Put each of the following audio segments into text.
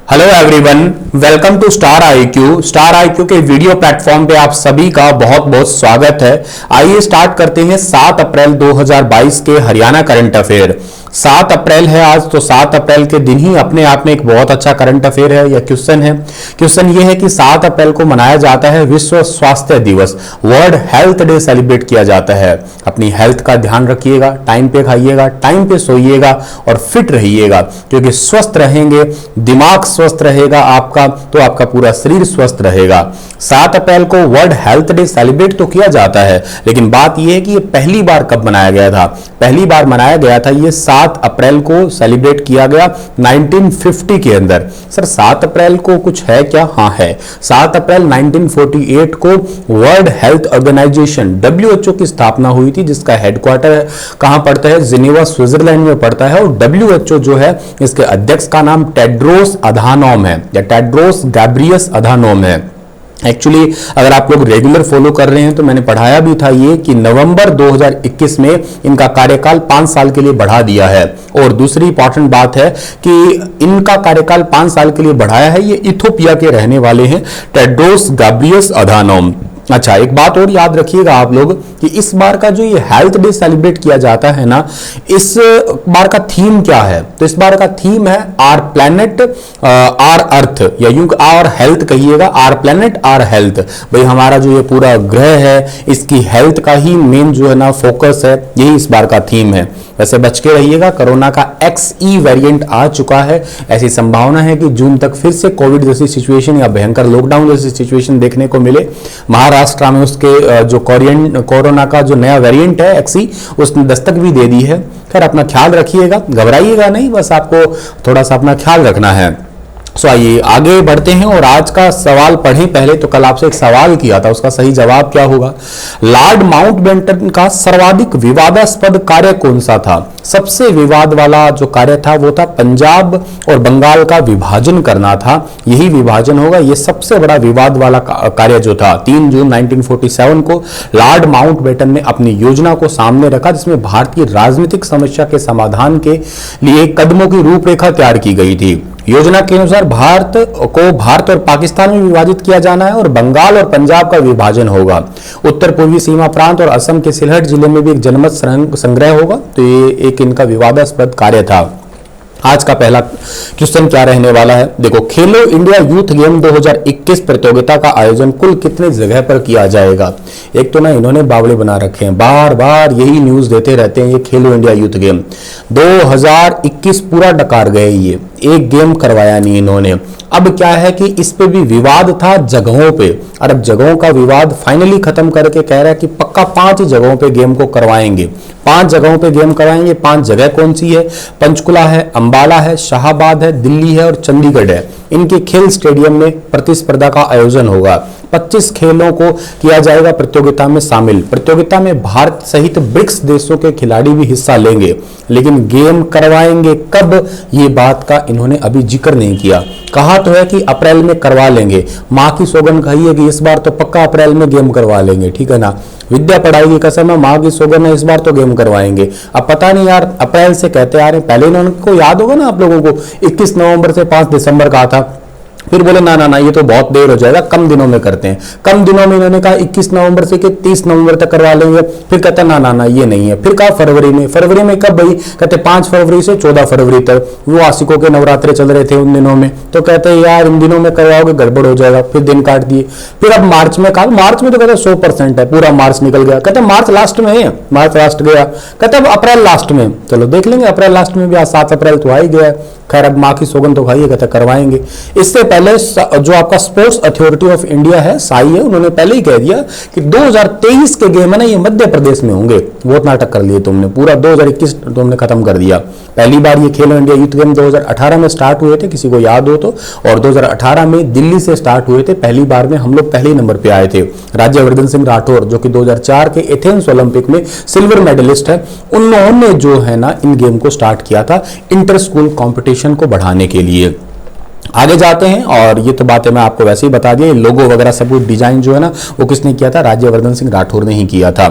Hello everyone, welcome to star IQ. Star IQ के video platform पे आप सभी का बहुत बहुत स्वागत है। आइए स्टार्ट करते हैं 7 अप्रैल 2022 के हरियाणा करंट अफेयर। 7 अप्रैल है आज, तो 7 अप्रैल के दिन ही अपने आप में एक बहुत अच्छा करंट अफेयर है या क्वेश्चन है। क्वेश्चन ये है कि 7 अप्रैल को मनाया जाता है विश्व स्वास्थ्य दिवस, वर्ल्ड हेल्थ डे सेलिब्रेट किया जाता है। अपनी हेल्थ का ध्यान रखिएगा, टाइम पे खाइएगा, टाइम पे सोइएगा और फिट रहिएगा, क्योंकि स्वस्थ रहेंगे, दिमाग स्वस्थ रहेगा आपका, तो आपका पूरा शरीर स्वस्थ रहेगा। 7 अप्रैल को वर्ल्ड हेल्थ डे सेलिब्रेट तो किया जाता है, लेकिन बात यह है कि ये पहली बार कब मनाया गया था। पहली बार मनाया गया था ये 7 अप्रैल को सेलिब्रेट किया गया 1950 के अंदर। सर 7 अप्रैल को कुछ है क्या? हाँ है। 7 अप्रैल 1948 को वर्ल्ड हेल्थ ऑर्गेनाइजेशन WHO की स्थापना हुई थी, जिसका हेडक्वार्टर कहां पड़ता है? जिनेवा स्विट्जरलैंड में पड़ता है। और WHO जो है, इसके अध्यक्ष का नाम टेड्रोस अधानोम है या टेड्रोस गैब्रियस अधानोम है। एक्चुअली अगर आप लोग रेगुलर फॉलो कर रहे हैं तो मैंने पढ़ाया भी था ये कि नवंबर 2021 में इनका कार्यकाल 5 साल के लिए बढ़ा दिया है। और दूसरी इंपॉर्टेंट बात है कि इनका कार्यकाल 5 साल के लिए बढ़ाया है, ये इथोपिया के रहने वाले हैं, टेड्रोस गैब्रियस अधानोम। अच्छा, एक बात और याद रखिएगा आप लोग कि इस बार का जो ये हेल्थ डे सेलिब्रेट किया जाता है ना, इस बार का थीम क्या है? तो इस बार का थीम है आर प्लैनेट आर अर्थ, या यूं आर हेल्थ कहिएगा, आर प्लैनेट आर हेल्थ। भाई हमारा जो ये पूरा ग्रह है, इसकी हेल्थ का ही मेन जो है ना फोकस है, यही इस बार का थीम है। वैसे बच के रहिएगा, कोरोना का XE वेरिएंट आ चुका है। ऐसी संभावना है कि जून तक फिर से कोविड जैसी सिचुएशन या भयंकर लॉकडाउन जैसी सिचुएशन देखने को मिले। महाराष्ट्र में उसके जो कोरोना का जो नया वेरिएंट है XE, उसने दस्तक भी दे दी है। खैर अपना ख्याल रखिएगा, घबराइएगा नहीं, बस आपको थोड़ा सा अपना ख्याल रखना है। सो आइए आगे बढ़ते हैं और आज का सवाल पढ़ें पहले। तो कल आपसे एक सवाल किया था, उसका सही जवाब क्या होगा? लॉर्ड माउंटबेटन का सर्वाधिक विवादास्पद कार्य कौन सा था? सबसे विवाद वाला जो कार्य था वो था पंजाब और बंगाल का विभाजन करना था। यही विभाजन होगा, ये सबसे बड़ा विवाद वाला कार्य जो था। 3 जून 1947 को लॉर्ड माउंटबेटन ने अपनी योजना को सामने रखा, जिसमें भारतीय राजनीतिक समस्या के समाधान के लिए कदमों की रूपरेखा तैयार की गई थी। योजना के अनुसार भारत और पाकिस्तान में विभाजित किया जाना है और बंगाल और पंजाब का विभाजन होगा। उत्तर पूर्वी सीमा प्रांत और असम के सिलहट जिले में भी एक जनमत संग्रह होगा। तो ये एक इनका विवादास्पद कार्य था। आज का पहला क्वेश्चन क्या रहने वाला है? देखो, खेलो इंडिया यूथ गेम 2021 प्रतियोगिता का आयोजन कुल कितने जगह पर किया जाएगा? एक तो ना इन्होंने बावड़े बना रखे हैं, बार बार यही न्यूज देते रहते हैं, ये खेलो इंडिया यूथ गेम 2021 पूरा डकार गए, ये एक गेम करवाया नहीं इन्होंने। अब क्या है कि इस पे भी विवाद था जगहों पे, और अब जगहों का विवाद फाइनली खत्म करके कह रहा है कि पक्का 5 ही जगहों पे गेम को करवाएंगे। 5 जगहों पे गेम करवाएंगे। 5 जगह कौन सी है? पंचकुला है, अंबाला है, शाहबाद है, दिल्ली है और चंडीगढ़ है। इनके खेल स्टेडियम में प्रतिस्पर्धा का आयोजन होगा। 25 खेलों को किया जाएगा प्रतियोगिता में शामिल। प्रतियोगिता में भारत सहित ब्रिक्स देशों के खिलाड़ी भी हिस्सा लेंगे, लेकिन गेम करवाएंगे कब, ये बात का इन्होंने अभी जिक्र नहीं किया। कहा तो है कि अप्रैल में करवा लेंगे। मां की सौगंध खाइए कि इस बार तो पक्का अप्रैल में गेम करवा लेंगे, ठीक है ना। विद्या पढ़ाई की कसम है, मां की सौगंध है, इस बार तो गेम करवाएंगे। अब पता नहीं यार, अप्रैल से कहते आ रहे हैं। पहले इन्होंने को याद होगा ना आप लोगों को, 21 नवंबर से 5 दिसंबर कहा था, फिर बोले ना ना ना ये तो बहुत देर हो जाएगा, कम दिनों में करते हैं। कम दिनों में इन्होंने कहा 21 नवंबर से कि 30 नवंबर तक करवा लेंगे। फिर कहते ना ना ना ये नहीं है। फिर कहा फरवरी में। फरवरी में कब भाई? कहते 5 फरवरी से 14 फरवरी तक। वो आशिकों के नवरात्रे चल रहे थे उन दिनों में, तो कहते हैं यार इन दिनों में करवाओगे गड़बड़ हो जाएगा। फिर दिन काट दिए। फिर अब मार्च में कहा, मार्च में तो कहते 100% है, पूरा मार्च निकल गया। कहते मार्च लास्ट में है, मार्च लास्ट गया। कहते अब अप्रैल लास्ट में, चलो देख लेंगे अप्रैल लास्ट में भी। आज 7 अप्रैल तो आ ही गया है। खैर अब मां की सौगंध तो खाइए, कहते करवाएंगे। इससे पहले जो आपका स्पोर्ट्स अथॉरिटी ऑफ इंडिया है, साई है, उन्होंने पहले ही कह दिया कि 2023 के गेम है ना, ये मध्य प्रदेश में होंगे। बहुत नाटक कर लिए तुमने, पूरा 2021 तुमने खत्म कर दिया। पहली बार ये खेलो इंडिया यूथ गेम 2018 में स्टार्ट हुए थे, किसी को याद हो तो, और 2018 में दिल्ली से स्टार्ट हुए थे। पहली बार में हम लोग पहले नंबर पे आए थे। राज्यवर्धन सिंह राठौर जो कि 2004 के एथेंस ओलंपिक में सिल्वर मेडलिस्ट है, उन्होंने जो है ना इन गेम को स्टार्ट किया था इंटर स्कूल कॉम्पिटिशन को बढ़ाने के लिए। आगे जाते हैं, और ये तो बातें मैं आपको वैसे ही बता दिया। लोगो वगैरह सब कुछ डिजाइन जो है ना वो किसने किया था? राज्यवर्धन सिंह राठौर ने ही किया था।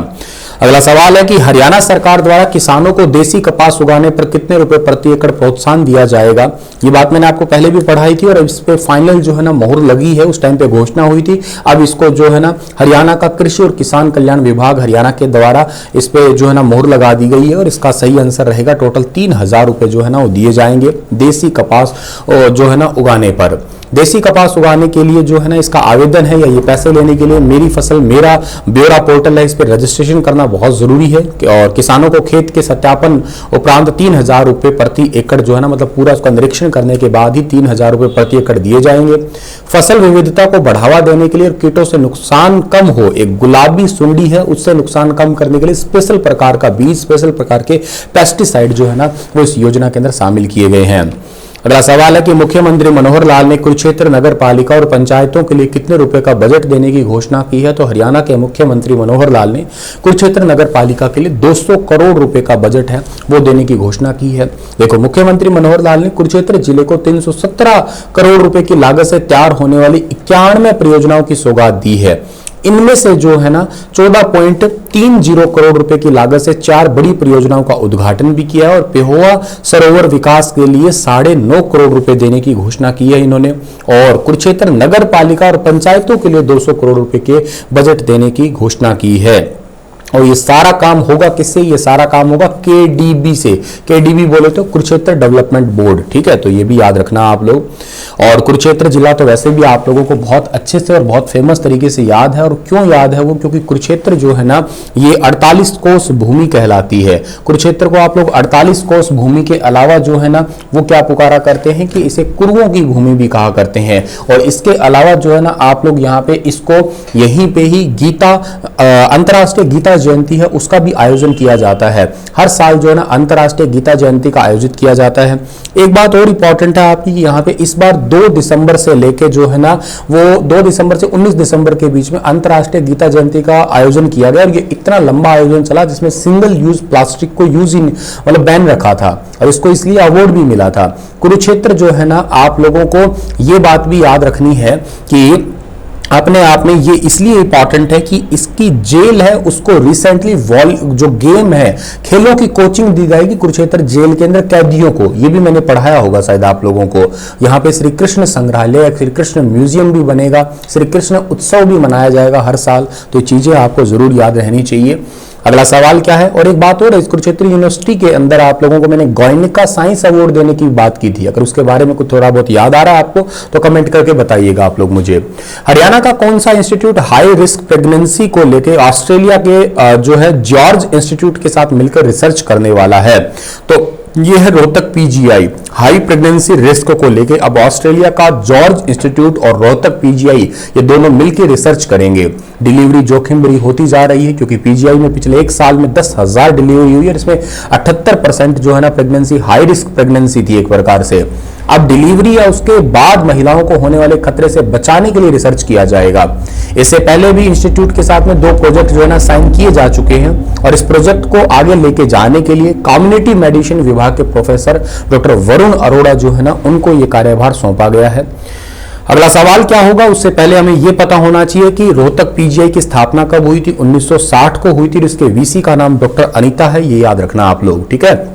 अगला सवाल है कि हरियाणा सरकार द्वारा किसानों को देसी कपास उगाने पर कितने रुपए प्रति एकड़ प्रोत्साहन दिया जाएगा। ये बात मैंने आपको पहले भी पढ़ाई थी और इस पे फाइनल जो है ना मोहर लगी है, उस टाइम पे घोषणा हुई थी। अब इसको जो है ना हरियाणा का कृषि और किसान कल्याण विभाग हरियाणा के द्वारा इस पे जो है ना मोहर लगा दी गई है और इसका सही आंसर रहेगा टोटल 3000 रुपए जो है ना वो दिए जाएंगे देसी कपास जो है ना उगाने पर। देसी कपास उगाने के लिए जो है ना इसका आवेदन है या ये पैसे लेने के लिए मेरी फसल मेरा ब्यौरा पोर्टल है, इस पर रजिस्ट्रेशन करना बहुत जरूरी है और किसानों को खेत के सत्यापन उपरांत 3000 रुपए प्रति एकड़ जो है ना मतलब पूरा उसका निरीक्षण करने के बाद ही 3000 रुपए प्रति एकड़ दिए जाएंगे। फसल विविधता को बढ़ावा देने के लिए और कीटों से नुकसान कम हो, एक गुलाबी सुंडी है उससे नुकसान कम करने के लिए स्पेशल प्रकार का बीज, स्पेशल प्रकार के पेस्टिसाइड जो है ना वो इस योजना के अंदर शामिल किए गए हैं। अगला सवाल है कि मुख्यमंत्री मनोहर लाल ने कुरुक्षेत्र नगर पालिका और पंचायतों के लिए कितने रुपए का बजट देने की घोषणा की है। तो हरियाणा के मुख्यमंत्री मनोहर लाल ने कुरुक्षेत्र नगर पालिका के लिए 200 करोड़ रुपए का बजट है वो देने की घोषणा की है। देखो, मुख्यमंत्री मनोहर लाल ने कुरुक्षेत्र जिले को 317 करोड़ रुपए की लागत से तैयार होने वाली 91 परियोजनाओं की सौगात दी है। इनमें से जो है ना 14.30 करोड़ रुपए की लागत से 4 बड़ी परियोजनाओं का उद्घाटन भी किया है और पेहोवा सरोवर विकास के लिए 9.5 करोड़ रुपए देने की घोषणा की है इन्होंने। और कुरुक्षेत्र नगर पालिका और पंचायतों के लिए 200 करोड़ रुपए के बजट देने की घोषणा की है। और ये सारा काम होगा किससे? ये सारा काम होगा केडीबी से। केडीबी बोले तो कुरुक्षेत्र डेवलपमेंट बोर्ड, ठीक है, तो ये भी याद रखना आप लोग। और कुरुक्षेत्र जिला तो वैसे भी आप लोगों को बहुत अच्छे से और बहुत फेमस तरीके से याद है। और क्यों याद है वो? क्योंकि कुरुक्षेत्र जो है ना ये 48 कोस भूमि कहलाती है। कुरुक्षेत्र को आप लोग 48 कोस भूमि के अलावा जो है ना वो क्या पुकारा करते हैं कि इसे कुरुओं की भूमि भी कहा करते हैं। और इसके अलावा जो है ना आप लोग यहाँ पे इसको यहीं पे ही गीता अंतर्राष्ट्रीय गीता जयंती है उसका भी आयोजन किया जाता है। हर साल जो है ना अंतर्राष्ट्रीय गीता जयंती का आयोजित किया जाता है। एक बात और इंपॉर्टेंट है आपकी, यहाँ पे इस बार 2 दिसंबर से लेके जो है ना वो 2 दिसंबर से 19 दिसंबर के बीच में अंतर्राष्ट्रीय गीता जयंती का आयोजन किया गया। और ये इतना लंबा आयोजन चला जिसमें सिंगल यूज प्लास्टिक को यूज इन मतलब बैन रखा था और इसको इसलिए अवार्ड भी मिला था। कुरुक्षेत्र जो है ना आप लोगों को ये बात भी याद रखनी है कि अपने आप में ये इसलिए इंपॉर्टेंट है कि इसकी जेल है उसको रिसेंटली जो गेम है खेलों की कोचिंग दी जाएगी कुरुक्षेत्र जेल के अंदर कैदियों को। ये भी मैंने पढ़ाया होगा शायद आप लोगों को। यहाँ पे श्री कृष्ण संग्रहालय, श्री कृष्ण म्यूजियम भी बनेगा, श्री कृष्ण उत्सव भी मनाया जाएगा हर साल। तो ये चीजें आपको जरूर याद रहनी चाहिए। अगला सवाल क्या है? और एक बात और है, इस कुरुक्षेत्र यूनिवर्सिटी के अंदर आप लोगों को मैंने गोयनका साइंस अवार्ड देने की बात की थी। अगर उसके बारे में कुछ थोड़ा बहुत याद आ रहा है आपको तो कमेंट करके बताइएगा आप लोग मुझे। हरियाणा का कौन सा इंस्टीट्यूट हाई रिस्क प्रेगनेंसी को लेकर ऑस्ट्रेलिया के जो है जॉर्ज इंस्टीट्यूट के साथ मिलकर रिसर्च करने वाला है? तो ये है Rohtak PGI. High pregnancy risk को लेके अब ऑस्ट्रेलिया का जॉर्ज इंस्टीट्यूट और रोहतक पीजीआई ये दोनों मिलकर रिसर्च करेंगे। डिलीवरी जोखिम बड़ी होती जा रही है क्योंकि पीजीआई में पिछले 1 साल में 10,000 डिलीवरी हुई है, इसमें 78% जो है ना प्रेगनेंसी हाई रिस्क प्रेगनेंसी थी एक प्रकार से। अब डिलीवरी या उसके बाद महिलाओं को होने वाले खतरे से बचाने के लिए रिसर्च किया जाएगा। इससे पहले भी इंस्टीट्यूट के साथ में 2 प्रोजेक्ट जो है ना साइन किए जा चुके हैं और इस प्रोजेक्ट को आगे लेके जाने के लिए कम्युनिटी मेडिसिन विभाग के प्रोफेसर डॉक्टर वरुण अरोड़ा जो है ना उनको ये कार्यभार सौंपा गया है। अगला सवाल क्या होगा? उससे पहले हमें यह पता होना चाहिए कि रोहतक पीजीआई की स्थापना कब हुई थी? 1960 को हुई थी और इसके वीसी का नाम डॉक्टर अनीता है, ये याद रखना आप लोग, ठीक है।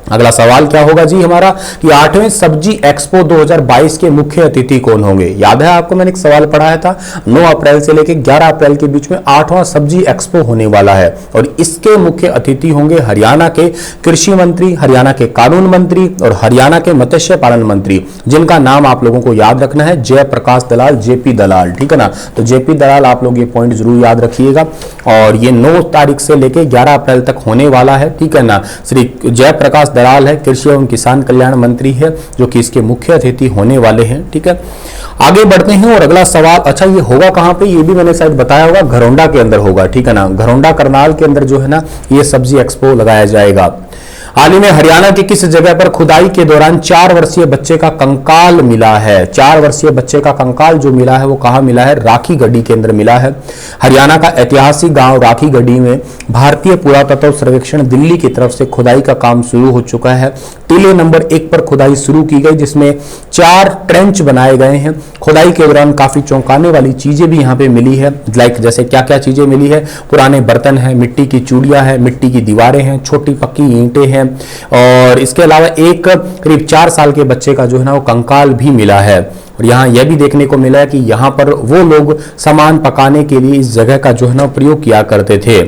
अगला सवाल क्या होगा जी हमारा कि 8वें सब्जी एक्सपो 2022 के मुख्य अतिथि कौन होंगे? याद है आपको मैंने एक सवाल पढ़ाया था 9 अप्रैल से लेकर 11 अप्रैल के बीच में 8वां सब्जी एक्सपो होने वाला है और इसके मुख्य अतिथि होंगे हरियाणा के कृषि मंत्री, हरियाणा के कानून मंत्री और हरियाणा के मत्स्य पालन मंत्री, जिनका नाम आप लोगों को याद रखना है जयप्रकाश दलाल, जेपी दलाल, ठीक है ना। तो जेपी दलाल आप लोग ये पॉइंट जरूर याद रखिएगा और ये 9 तारीख से लेकर 11 अप्रैल तक होने वाला है, ठीक है ना। श्री जयप्रकाश दलाल है, कृषि एवं किसान कल्याण मंत्री है जो कि इसके मुख्य अतिथि होने वाले हैं, ठीक है। आगे बढ़ते हैं और अगला सवाल, अच्छा ये होगा कहां पे? ये भी मैंने शायद बताया होगा, घरौंडा के अंदर होगा, ठीक है ना। घरौंडा करनाल के अंदर जो है ना ये सब्जी एक्सपो लगाया जाएगा। हाल ही में हरियाणा के किस जगह पर खुदाई के दौरान 4 वर्षीय बच्चे का कंकाल मिला है? 4 वर्षीय बच्चे का कंकाल जो मिला है वो कहां मिला है? राखी गढ़ी के अंदर मिला है। हरियाणा का ऐतिहासिक गांव राखी गढ़ी में भारतीय पुरातत्व सर्वेक्षण दिल्ली की तरफ से खुदाई का काम शुरू हो चुका है। टीले नंबर 1 पर खुदाई शुरू की गई, जिसमें 4 ट्रेंच बनाए गए हैं। खुदाई के दौरान काफी चौंकाने वाली चीजें भी यहाँ पे मिली है। लाइक जैसे क्या क्या चीजें मिली है? पुराने बर्तन है, मिट्टी की चूड़ियां है, मिट्टी की दीवारें हैं, छोटी पक्की ईंटें हैं, और इसके अलावा एक करीब 4 साल के बच्चे का जो है ना वो कंकाल भी मिला है। और यहाँ यह भी देखने को मिला है कि यहाँ पर वो लोग सामान पकाने के लिए इस जगह का जो है ना प्रयोग किया करते थे।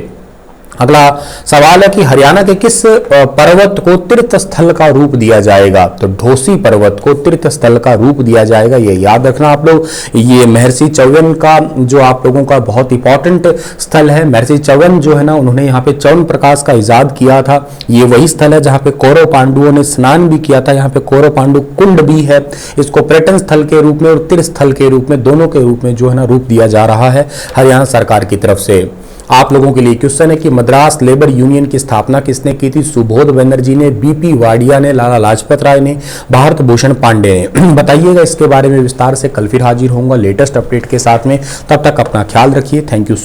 अगला सवाल है कि हरियाणा के किस पर्वत को तीर्थ स्थल का रूप दिया जाएगा? तो ढोसी पर्वत को तीर्थ स्थल का रूप दिया जाएगा, ये याद रखना आप लोग। ये महर्षि च्यवन का जो आप लोगों का बहुत इंपॉर्टेंट स्थल है। महर्षि च्यवन जो है ना उन्होंने यहाँ पे च्यवन प्रकाश का इजाद किया था। ये वही स्थल है जहाँ पे कौरव पांडुओं ने स्नान भी किया था। यहाँ पे कौरव पांडु कुंड भी है। इसको पर्यटन स्थल के रूप में और तीर्थ स्थल के रूप में, दोनों के रूप में जो है ना रूप दिया जा रहा है हरियाणा सरकार की तरफ से। आप लोगों के लिए क्वेश्चन है कि मद्रास लेबर यूनियन की स्थापना किसने की थी? सुबोध बनर्जी ने, बीपी वाडिया ने, लाला लाजपत राय ने, भारत भूषण पांडे ने। बताइएगा इसके बारे में विस्तार से। कल फिर हाजिर होऊंगा लेटेस्ट अपडेट के साथ में। तब तक अपना ख्याल रखिए। Thank you.